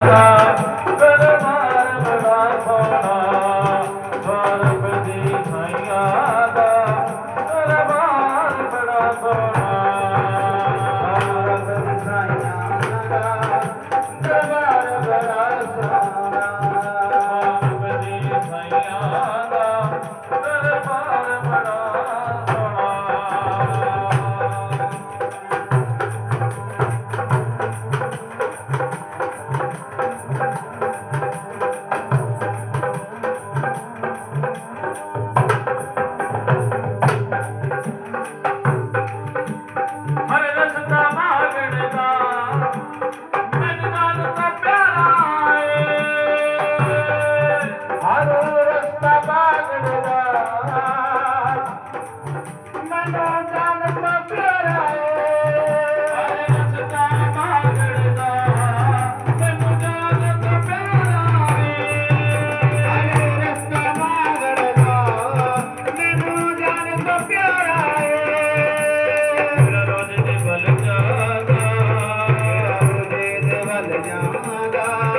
ਦਰਬਾਰ ਬੜਾ ਸੋਹਣਾ ਸਵਰਗ ਦੀ ਸਾਈਆਂ ਦਾ ਦਰਬਾਰ ਬੜਾ ਸੋਹਣਾ ਸਵਰਗ ਦੀ ਸਾਈਆਂ ਦਾ ਦਰਬਾਰ ਬੜਾ ਸੋਹਣਾ ਸਵਰਗ ਦੀ ਸਾਈਆਂ ਦਾ ਦਰਬਾਰ ਬੜਾ ਸੋਹਣਾ ਹਰ ਰਸਤਾ ਮਾਗਣ ਦਾ ਮੈਨੂੰ ਨਾਲ ਤਾਂ ਪਿਆਰਾ ਏ ਹਰ ਰਸਤਾ ਮਾਗਣ ਦਾ ਮੈਨੂੰ ਨਾਲ ਤਾਂ ਪਿਆਰਾ ਏ ਹਰ ਰਸਤਾ ਮਾਗਣ ਦਾ ਮੈਨੂੰ ਨਾਲ ਤਾਂ ਪਿਆਰਾ ਏ ਹਰ ਰਸਤਾ ਮਾਗਣ ਦਾ ਮੈਨੂੰ ਨਾਲ ਤਾਂ ਪਿਆਰਾ ਏ ਰੋਜ਼ ਦੇ ਵੱਲ ਜਾਗਾ ਰੋਜ਼ ਦੇ ਵੱਲ ਜਾਗਾ